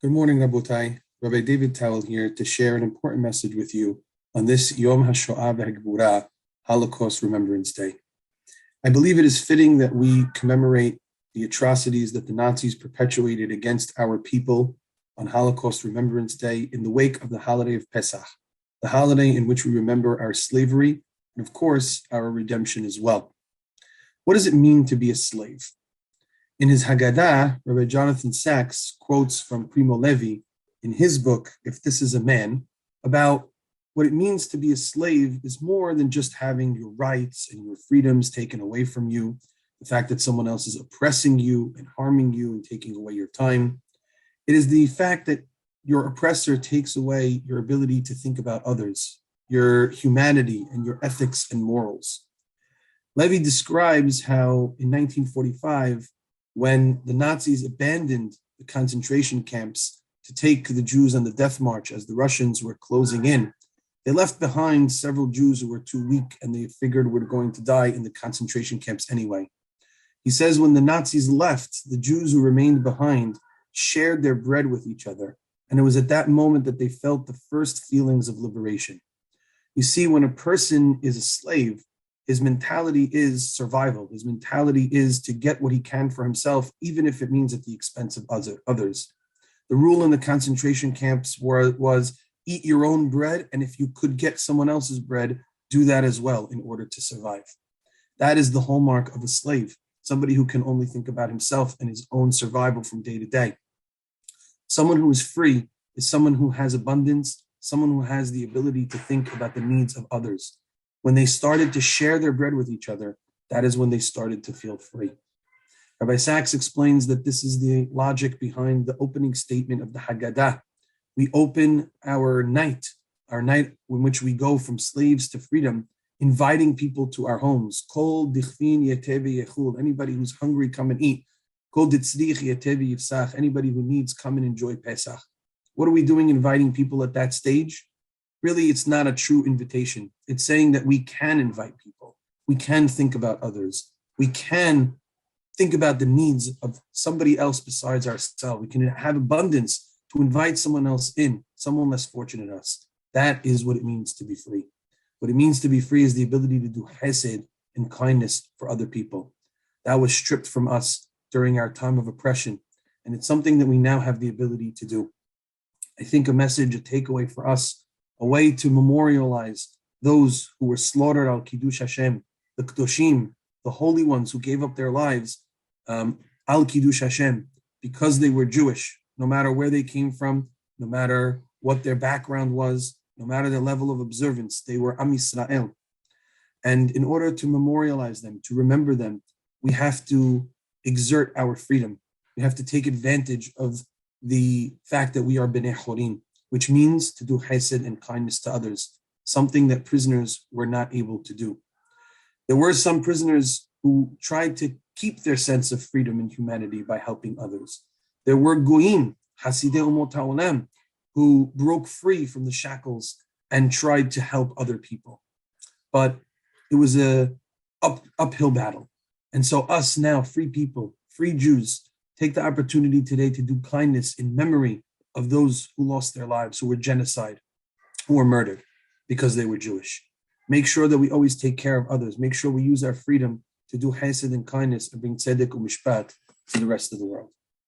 Good morning, Rabotai. Rabbi David Tawil here to share an important message with you on this Yom HaShoah ve'Hagvura, Holocaust Remembrance Day. I believe it is fitting that we commemorate the atrocities that the Nazis perpetuated against our people on Holocaust Remembrance Day in the wake of the holiday of Pesach, the holiday in which we remember our slavery and, of course, our redemption as well. What does it mean to be a slave? In his Haggadah, Rabbi Jonathan Sachs quotes from Primo Levi in his book, If This Is a Man, about what it means to be a slave is more than just having your rights and your freedoms taken away from you, the fact that someone else is oppressing you and harming you and taking away your time. It is the fact that your oppressor takes away your ability to think about others, your humanity and your ethics and morals. Levi describes how in 1945, when the Nazis abandoned the concentration camps to take the Jews on the death march as the Russians were closing in, they left behind several Jews who were too weak and they figured were going to die in the concentration camps anyway. He says when the Nazis left, the Jews who remained behind shared their bread with each other. And it was at that moment that they felt the first feelings of liberation. You see, when a person is a slave, his mentality is survival. His mentality is to get what he can for himself, even if it means at the expense of others. The rule in the concentration camps was eat your own bread, and if you could get someone else's bread, do that as well in order to survive. That is the hallmark of a slave, somebody who can only think about himself and his own survival from day to day. Someone who is free is someone who has abundance, someone who has the ability to think about the needs of others. When they started to share their bread with each other, that is when they started to feel free. Rabbi Sachs explains that this is the logic behind the opening statement of the Haggadah. We open our night in which we go from slaves to freedom, inviting people to our homes. Kol dichvin yetevi yechul. Anybody who's hungry, come and eat. Kol ditzrich yetevi yifsach. Anybody who needs, come and enjoy Pesach. What are we doing inviting people at that stage? Really, it's not a true invitation. It's saying that we can invite people. We can think about others. We can think about the needs of somebody else besides ourselves. We can have abundance to invite someone else in, someone less fortunate than us. That is what it means to be free. What it means to be free is the ability to do Hesed and kindness for other people. That was stripped from us during our time of oppression, and it's something that we now have the ability to do. I think a message, a takeaway for us, a way to memorialize those who were slaughtered al Kiddush Hashem, the Kedoshim, the holy ones who gave up their lives al Kiddush Hashem because they were Jewish, no matter where they came from, no matter what their background was, no matter their level of observance, they were Am Yisrael. And in order to memorialize them, to remember them, we have to exert our freedom. We have to take advantage of the fact that we are Bnei Chorim, which means to do Hesed and kindness to others, something that prisoners were not able to do. There were some prisoners who tried to keep their sense of freedom and humanity by helping others. There were Goyim, Hasidei Umot HaOlam, who broke free from the shackles and tried to help other people. But it was an uphill battle. And so us now, free people, free Jews, take the opportunity today to do kindness in memory of those who lost their lives, who were genocide, who were murdered because they were Jewish. Make sure that we always take care of others. Make sure we use our freedom to do Hesed and kindness and bring tzedek umishpat to the rest of the world.